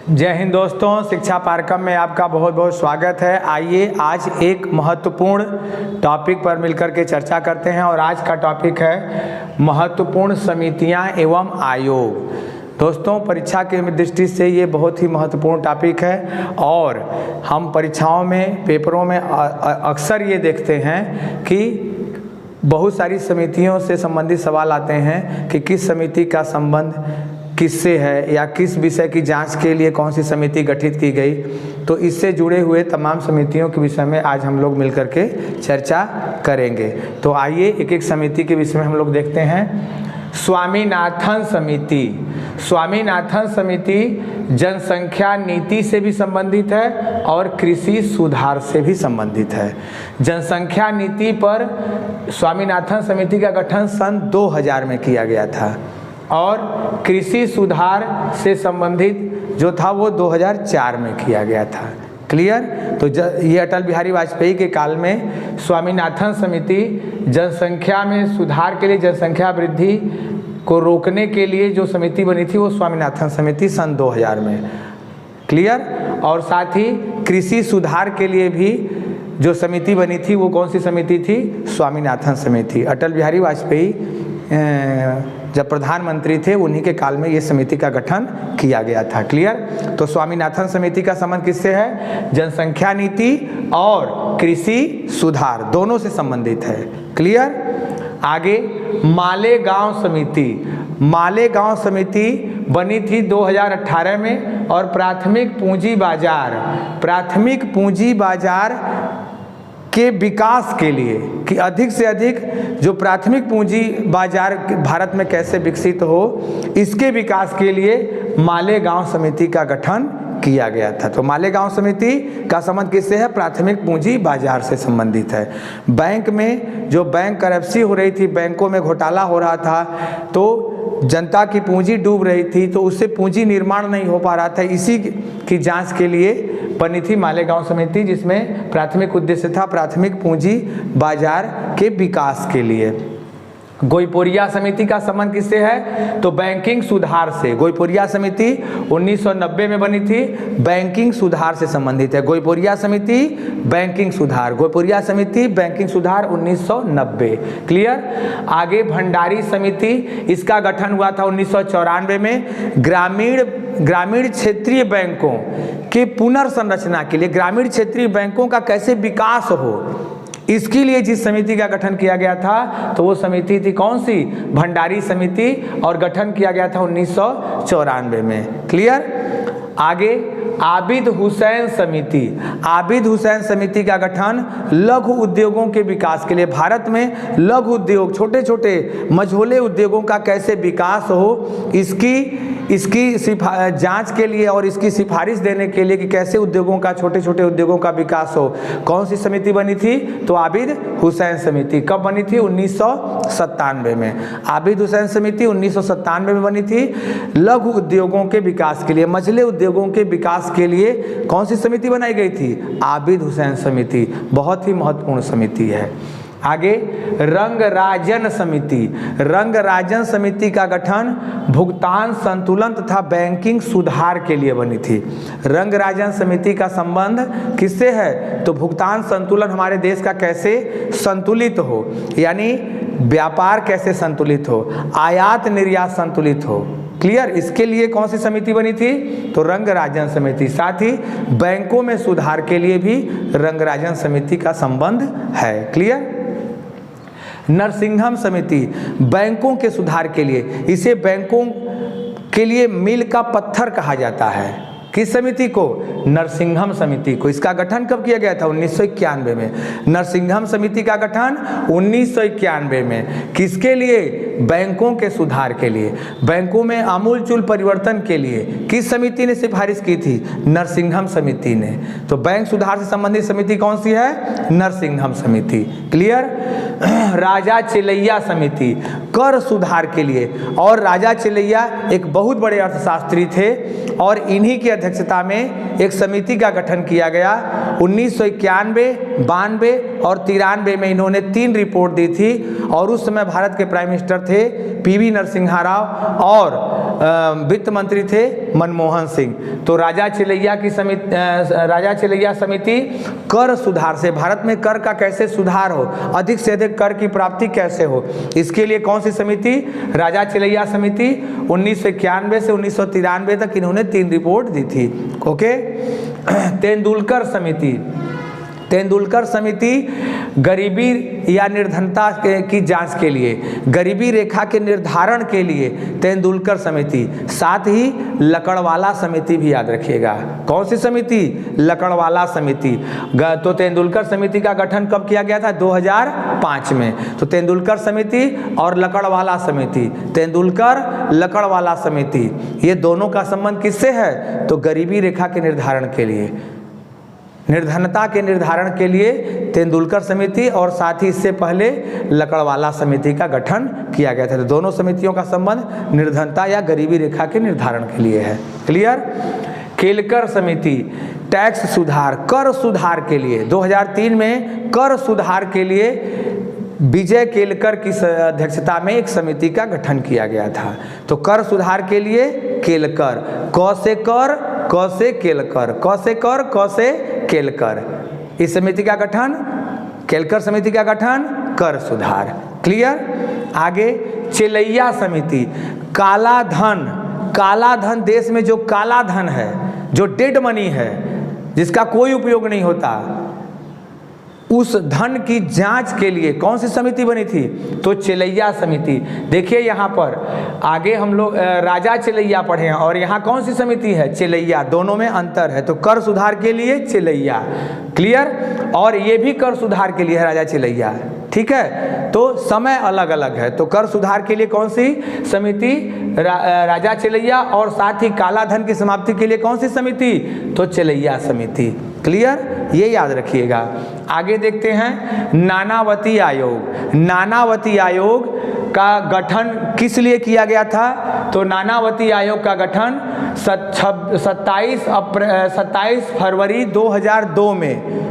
जय हिंद दोस्तों, शिक्षा पारकम में आपका बहुत बहुत स्वागत है। आइए आज एक महत्वपूर्ण टॉपिक पर मिलकर के चर्चा करते हैं और आज का टॉपिक है महत्वपूर्ण समितियां एवं आयोग। दोस्तों, परीक्षा की दृष्टि से ये बहुत ही महत्वपूर्ण टॉपिक है और हम परीक्षाओं में पेपरों में अक्सर ये देखते हैं कि बहुत सारी समितियों से संबंधित सवाल आते हैं कि किस समिति का संबंध किससे है या किस विषय की जांच के लिए कौन सी समिति गठित की गई। तो इससे जुड़े हुए तमाम समितियों के विषय में आज हम लोग मिलकर के चर्चा करेंगे। तो आइए एक एक समिति के विषय में हम लोग देखते हैं। स्वामीनाथन समिति। स्वामीनाथन समिति जनसंख्या नीति से भी संबंधित है और कृषि सुधार से भी संबंधित है। जनसंख्या नीति पर स्वामीनाथन समिति का गठन सन 2000 में किया गया था और कृषि सुधार से संबंधित जो था वो 2004 में किया गया था। क्लियर? तो ये अटल बिहारी वाजपेयी के काल में स्वामीनाथन समिति जनसंख्या में सुधार के लिए, जनसंख्या वृद्धि को रोकने के लिए जो समिति बनी थी वो स्वामीनाथन समिति सन 2000 में। क्लियर? और साथ ही कृषि सुधार के लिए भी जो समिति बनी थी वो कौन सी समिति थी? स्वामीनाथन समिति। अटल बिहारी वाजपेयी जब प्रधानमंत्री थे उन्हीं के काल में ये समिति का गठन किया गया था। क्लियर? तो स्वामीनाथन समिति का संबंध किससे है? जनसंख्या नीति और कृषि सुधार दोनों से संबंधित है। क्लियर? आगे मालेगांव समिति। मालेगांव समिति बनी थी 2018 में और प्राथमिक पूंजी बाजार के विकास के लिए कि अधिक से अधिक जो प्राथमिक पूंजी बाजार भारत में कैसे विकसित हो, इसके विकास के लिए मालेगांव समिति का गठन किया गया था। तो मालेगांव समिति का संबंध किससे है? प्राथमिक पूंजी बाजार से संबंधित है। बैंक में जो बैंक करप्सी हो रही थी, बैंकों में घोटाला हो रहा था, तो जनता की पूंजी डूब रही थी, तो उससे पूंजी निर्माण नहीं हो पा रहा था। इसी की जांच के लिए बनी थी मालेगांव समिति, जिसमें प्राथमिक उद्देश्य था प्राथमिक पूंजी बाजार के विकास के लिए। गोईपोरिया समिति का संबंध किससे है? तो बैंकिंग सुधार से। गोईपोरिया समिति 1990 में बनी थी, बैंकिंग सुधार से संबंधित है। गोईपोरिया समिति बैंकिंग सुधार, गोईपोरिया समिति बैंकिंग सुधार 1990। क्लियर? आगे भंडारी समिति, इसका गठन हुआ था 1994 में। ग्रामीण क्षेत्रीय बैंकों के पुनर्संरचना के लिए, ग्रामीण क्षेत्रीय बैंकों का कैसे विकास हो, इसके लिए जिस समिति का गठन किया गया था तो वो समिति थी कौन सी? भंडारी समिति, और गठन किया गया था 1994 में। क्लियर? आगे आबिद हुसैन समिति। आबिद हुसैन समिति का गठन लघु उद्योगों के विकास के लिए, भारत में लघु उद्योग, छोटे छोटे मझोले उद्योगों का कैसे विकास हो, इसकी जांच के लिए और इसकी सिफारिश देने के लिए कि कैसे उद्योगों का, छोटे छोटे उद्योगों का विकास हो, कौन सी समिति बनी थी? तो आबिद हुसैन समिति। कब बनी थी? 1997 में। आबिद हुसैन समिति 1997 में बनी थी। लघु उद्योगों के विकास के लिए, मझले उद्योगों के विकास के लिए कौन सी समिति बनाई गई थी? आबिद हुसैन समिति। बहुत ही महत्वपूर्ण समिति है। आगे रंगराजन समिति। रंगराजन समिति का गठन भुगतान संतुलन तथा बैंकिंग सुधार के लिए बनी थी। रंगराजन समिति का संबंध किससे है? तो भुगतान संतुलन, हमारे देश का कैसे संतुलित हो, यानी व्यापार कैसे संतुलित हो, आयात निर्यात संतुलित हो। क्लियर? इसके लिए कौन सी समिति बनी थी? तो रंगराजन समिति। साथ ही बैंकों में सुधार के लिए भी रंगराजन समिति का संबंध है। क्लियर? नरसिंघम समिति बैंकों के सुधार के लिए, इसे बैंकों के लिए मील का पत्थर कहा जाता है। किस समिति को? नरसिंघम समिति को। इसका गठन कब किया गया था? 1991 में। नरसिंघम समिति का गठन 1991 में। किसके लिए? बैंकों के सुधार के लिए, बैंकों में आमूलचूल परिवर्तन के लिए किस समिति ने सिफारिश की थी? नरसिंघम समिति ने। तो बैंक सुधार से संबंधित समिति कौन सी है? नरसिंघम समिति। क्लियर? राजा चिलैया समिति। कर सुधार के लिए। और राजा चिलैया एक बहुत बड़े अर्थशास्त्री थे और इन्हीं की अध्यक्षता में एक समिति का गठन किया गया। 1991, 92 और 93 में इन्होंने 3 रिपोर्ट दी थी और उस समय भारत के प्राइम मिनिस्टर थे पीवी नरसिम्हा राव और वित्त मंत्री थे मनमोहन सिंह। तो राजा चिलैया समिति कर सुधार से, भारत में कर का कैसे सुधार हो, अधिक से अधिक कर की प्राप्ति कैसे हो, इसके लिए कौन सी समिति? राजा चिलैया समिति। 1991 से 1993 तक इन्होंने 3 रिपोर्ट दी थी। ओके। तेंदुलकर समिति गरीबी या निर्धनता की जांच के लिए, गरीबी रेखा के निर्धारण के लिए तेंदुलकर समिति, साथ ही लकड़वाला समिति भी याद रखिएगा। कौन सी समिति? लकड़वाला समिति। तो तेंदुलकर समिति का गठन कब किया गया था? 2005 में। तो तेंदुलकर समिति और लकड़वाला समिति, तेंदुलकर लकड़वाला समिति, ये दोनों का संबंध किससे है? तो गरीबी रेखा के निर्धारण के लिए, निर्धनता के निर्धारण के लिए तेंदुलकर समिति और साथ ही इससे पहले लकड़वाला समिति का गठन किया गया था। तो दोनों समितियों का संबंध निर्धनता या गरीबी रेखा के निर्धारण के लिए है। क्लियर? केलकर समिति टैक्स सुधार, कर सुधार के लिए 2003 में कर सुधार के लिए विजय केलकर की अध्यक्षता में एक समिति का गठन किया गया था। तो कर सुधार के लिए केलकर, क से कर, क से केलकर, क से कर, क से केलकर, इस समिति का गठन, केलकर समिति का गठन, कर सुधार। क्लियर? आगे चिलैया समिति, काला धन, काला धन, देश में जो काला धन है, जो डेड मनी है, जिसका कोई उपयोग नहीं होता, उस धन की जांच के लिए कौन सी समिति बनी थी? तो चिलैया समिति। देखिए यहाँ पर आगे हम लोग राजा चिलैया पढ़े हैं और यहाँ कौन सी समिति है? चिलैया। दोनों में अंतर है। तो कर सुधार के लिए चिलैया। क्लियर? और ये भी कर सुधार के लिए है राजा चिलैया। ठीक है, तो समय अलग अलग है। तो कर सुधार के लिए कौन सी समिति? राजा चिलैया। और साथ ही काला धन की समाप्ति के लिए कौन सी समिति? तो चिलैया समिति। क्लियर? ये याद रखिएगा। आगे देखते हैं नानावती आयोग। नानावती आयोग का गठन किस लिए किया गया था? तो नानावती आयोग का गठन 27 फरवरी 2002 में,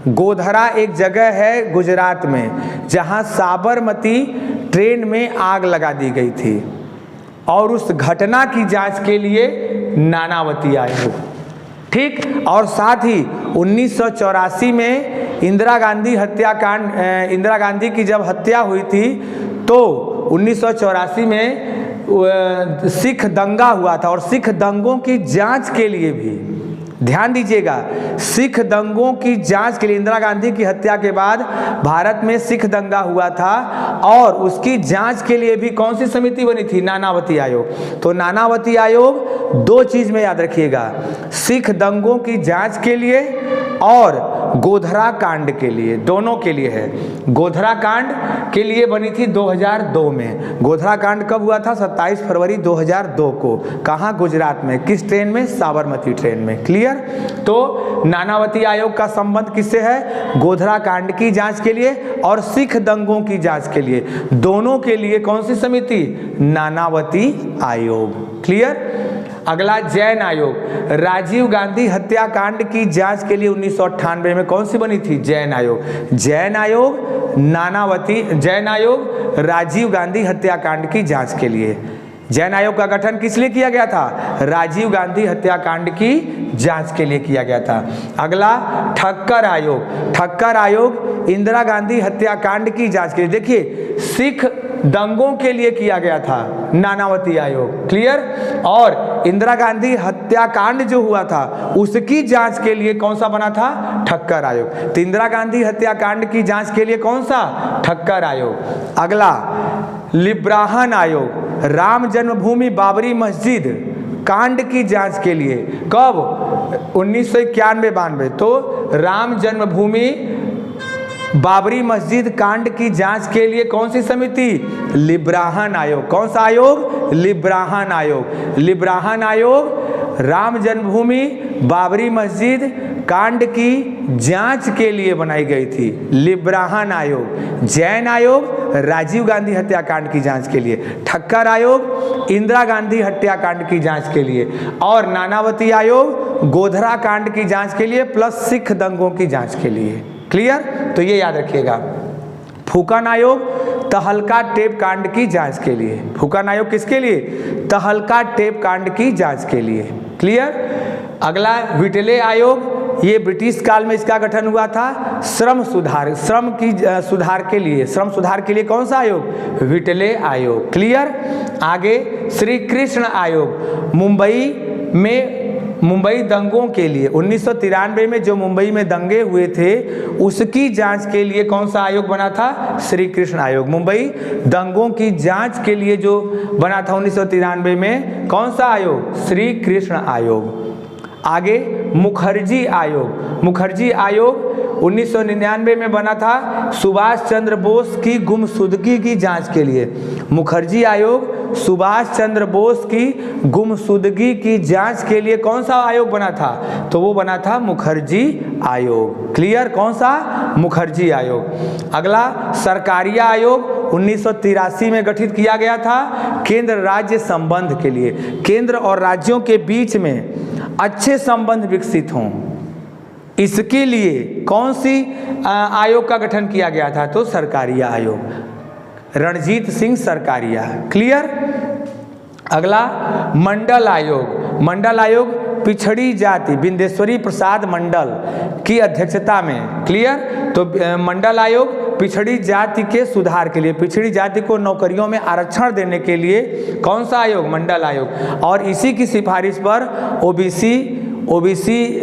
गोधरा एक जगह है गुजरात में जहां साबरमती ट्रेन में आग लगा दी गई थी और उस घटना की जांच के लिए नानावती आयोग। ठीक। और साथ ही 1984 में इंदिरा गांधी हत्याकांड, इंदिरा गांधी की जब हत्या हुई थी तो 1984 में सिख दंगा हुआ था और सिख दंगों की जांच के लिए भी, ध्यान दीजिएगा, सिख दंगों की जांच के लिए इंदिरा गांधी की हत्या के बाद भारत में सिख दंगा हुआ था और उसकी जांच के लिए भी कौन सी समिति बनी थी? नानावती आयोग। तो नानावती आयोग 2 चीज में याद रखिएगा, सिख दंगों की जांच के लिए और गोधरा कांड के लिए, दोनों के लिए है। गोधरा कांड के लिए बनी थी 2002 में। गोधरा कांड कब हुआ था? 27 फरवरी 2002 को। कहाँ? गुजरात में। किस ट्रेन में? साबरमती ट्रेन में। क्लियर? तो नानावती आयोग का संबंध किससे है? गोधरा कांड की जांच के लिए और सिख दंगों की जांच के लिए, दोनों के लिए कौन सी समिति? नानावती आयोग। क्लियर? अगला जैन आयोग। राजीव गांधी हत्याकांड की जांच के लिए 1998 में कौन सी बनी थी? जैन आयोग। जैन आयोग, नानावती, जैन आयोग राजीव गांधी हत्याकांड की जांच के लिए। जैन आयोग का गठन किस लिए किया गया था? राजीव गांधी हत्याकांड की जांच के लिए किया गया था। अगला ठक्कर आयोग। ठक्कर आयोग इंदिरा गांधी हत्याकांड की जांच के लिए, देखिए सिख दंगों के लिए किया गया था नानावती आयोग। क्लियर? और इंदिरा गांधी हत्याकांड जो हुआ था उसकी जांच के लिए कौन सा बना था? ठक्कर आयोग। तो इंदिरा गांधी हत्याकांड की जांच के लिए कौन सा? ठक्कर आयोग। अगला लिब्राहन आयोग, राम जन्मभूमि बाबरी मस्जिद कांड की जांच के लिए। कब? 1991-92। तो राम जन्मभूमि बाबरी मस्जिद कांड की जांच के लिए कौन सी समिति? लिब्राहन आयोग। कौन सा आयोग? लिब्राहन आयोग। लिब्राहन आयोग राम जन्मभूमि बाबरी मस्जिद कांड की जांच के लिए बनाई गई थी, लिब्राहन आयोग। जैन आयोग राजीव गांधी हत्याकांड की जांच के लिए, ठक्कर आयोग इंदिरा गांधी हत्याकांड की जांच के लिए, और नानावती आयोग गोधरा कांड की जांच के लिए, प्लस सिख दंगों की जांच के लिए। क्लियर? तो ये याद रखिएगा। फूकन आयोग तहलका टेप कांड की जांच के लिए। फूकन आयोग किसके लिए? तहलका टेप कांड की जांच के लिए। क्लियर? अगला विटले आयोग, ये ब्रिटिश काल में इसका गठन हुआ था श्रम सुधार के लिए। श्रम सुधार के लिए कौन सा आयोग? विटले आयोग। क्लियर? आगे श्री कृष्ण आयोग, मुंबई दंगों के लिए 1993 में जो मुंबई में दंगे हुए थे उसकी जांच के लिए कौन सा आयोग बना था? श्री कृष्ण आयोग। मुंबई दंगों की जांच के लिए जो बना था 1993 में, कौन सा आयोग? श्री कृष्ण आयोग। आगे मुखर्जी आयोग 1999 में बना था सुभाष चंद्र बोस की गुमशुदगी की जांच के लिए। मुखर्जी आयोग सुभाष चंद्र बोस की गुमशुदगी की जांच के लिए कौन सा आयोग बना था? तो वो बना था मुखर्जी आयोग। क्लियर? कौन सा? मुखर्जी आयोग। अगला सरकारिया आयोग 1983 में गठित किया गया था केंद्र राज्य संबंध के लिए। केंद्र और राज्यों के बीच में अच्छे संबंध विकसित हों, इसके लिए कौन सी आयोग का गठन किया गया था? तो सरकारिया आयोग, रणजीत सिंह सरकारिया। क्लियर? अगला मंडल आयोग पिछड़ी जाति बिंदेश्वरी प्रसाद मंडल की अध्यक्षता में। क्लियर? तो मंडल आयोग पिछड़ी जाति के सुधार के लिए, पिछड़ी जाति को नौकरियों में आरक्षण देने के लिए कौन सा आयोग? मंडल आयोग। और इसी की सिफारिश पर ओबीसी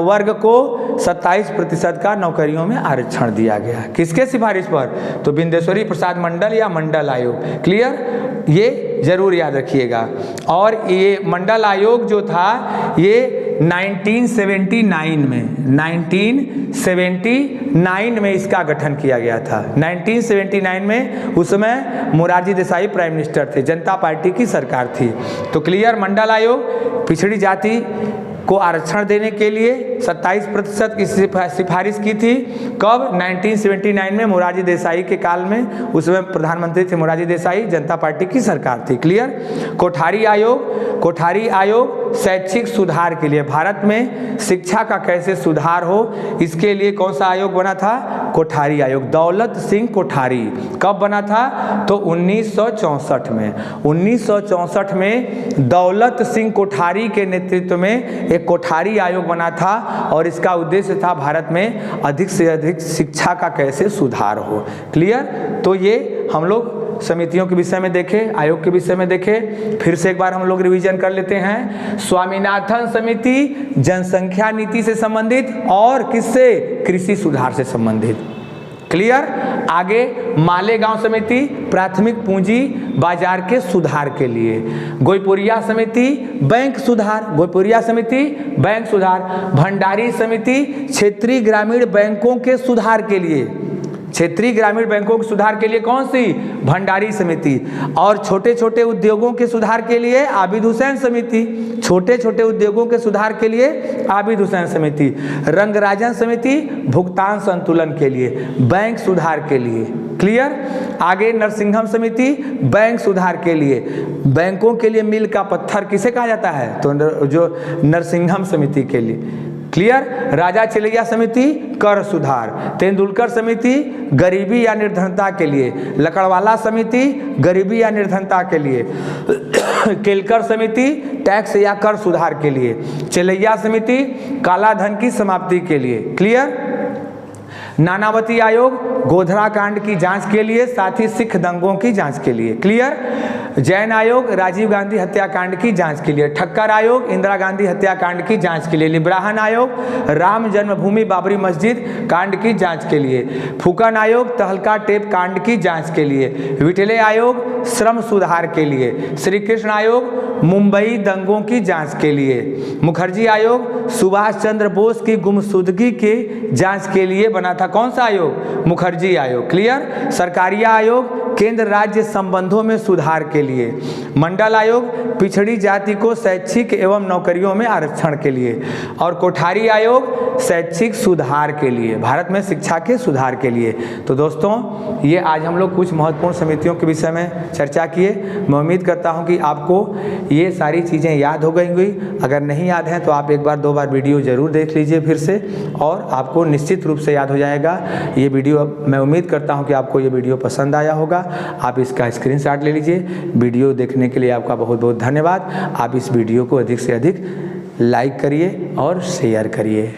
वर्ग को 27% का नौकरियों में आरक्षण दिया गया। किसके सिफारिश पर? तो बिंदेश्वरी प्रसाद मंडल या मंडल आयोग। क्लियर? ये जरूर याद रखिएगा। और ये मंडल आयोग जो था ये 1979 में इसका गठन किया गया था। 1979 में उस समय मोरारजी देसाई प्राइम मिनिस्टर थे, जनता पार्टी की सरकार थी। तो क्लियर? मंडल आयोग पिछड़ी जाति को आरक्षण देने के लिए 27% की सिफारिश की थी। कब? 1979 में मोरारजी देसाई के काल में, उसमें प्रधानमंत्री थे मोरारजी देसाई, जनता पार्टी की सरकार थी। क्लियर? कोठारी आयोग शैक्षिक सुधार के लिए, भारत में शिक्षा का कैसे सुधार हो इसके लिए कौन सा आयोग बना था? कोठारी आयोग। दौलत सिंह कोठारी। कब बना था? तो 1964 में। 1964 में दौलत सिंह कोठारी के नेतृत्व में एक कोठारी आयोग बना था और इसका उद्देश्य था भारत में अधिक से अधिक शिक्षा का कैसे सुधार हो। क्लियर? तो ये हम लोग समितियों के विषय में देखें, आयोग के विषय में देखें। फिर से एक बार हम लोग रिवीजन कर लेते हैं। स्वामीनाथन समिति जनसंख्या नीति से संबंधित और किससे? कृषि सुधार से संबंधित। क्लियर? आगे मालेगांव समिति प्राथमिक पूंजी बाजार के सुधार के लिए। गोईपुरिया समिति बैंक सुधार। भंडारी समिति क्षेत्रीय ग्रामीण बैंकों के सुधार के लिए। क्षेत्रीय ग्रामीण बैंकों के सुधार के लिए कौन सी? भंडारी समिति। और छोटे छोटे उद्योगों के सुधार के लिए आबिद हुसैन समिति। छोटे छोटे उद्योगों के सुधार के लिए आबिद हुसैन समिति। रंगराजन समिति भुगतान संतुलन के लिए, बैंक सुधार के लिए। क्लियर? आगे नरसिंघम समिति बैंक सुधार के लिए। बैंकों के लिए मील का पत्थर किसे कहा जाता है? तो जो नरसिंघम समिति के लिए। क्लियर? राजा चिलैया समिति कर सुधार। तेंदुलकर समिति गरीबी या निर्धनता के लिए। लकड़वाला समिति गरीबी या निर्धनता के लिए। केलकर समिति टैक्स या कर सुधार के लिए। चिलैया समिति काला धन की समाप्ति के लिए। क्लियर? नानावती आयोग गोधरा कांड की जांच के लिए, साथ ही सिख दंगों की जांच के लिए। क्लियर? जैन आयोग राजीव गांधी हत्याकांड की जांच के लिए। ठक्कर आयोग इंदिरा गांधी हत्याकांड की जांच के लिए। लिब्राहन आयोग राम जन्मभूमि बाबरी मस्जिद कांड की जांच के लिए। फूकन आयोग तहलका टेप कांड की जांच के लिए। विटले आयोग श्रम सुधार के लिए। श्री कृष्ण आयोग मुंबई दंगों की जांच के लिए। मुखर्जी आयोग सुभाष चंद्र बोस की गुमशुदगी की जांच के लिए बना था। कौन सा आयोग? मुखर्जी आयोग। क्लियर? सरकारिया आयोग केंद्र राज्य संबंधों में सुधार के लिए। मंडल आयोग पिछड़ी जाति को शैक्षिक एवं नौकरियों में आरक्षण के लिए। और कोठारी आयोग शैक्षिक सुधार के लिए, भारत में शिक्षा के सुधार के लिए। तो दोस्तों ये आज हम लोग कुछ महत्वपूर्ण समितियों के विषय में चर्चा किए। मैं उम्मीद करता हूं कि आपको ये सारी चीज़ें याद हो गई होंगी। अगर नहीं याद हैं तो आप एक बार दो बार वीडियो ज़रूर देख लीजिए फिर से, और आपको निश्चित रूप से याद हो जाएगा ये वीडियो। मैं उम्मीद करता हूं कि आपको ये वीडियो पसंद आया होगा। आप इसका स्क्रीनशॉट ले लीजिए। वीडियो देखने के लिए आपका बहुत बहुत धन्यवाद। आप इस वीडियो को अधिक से अधिक लाइक करिए और शेयर करिए।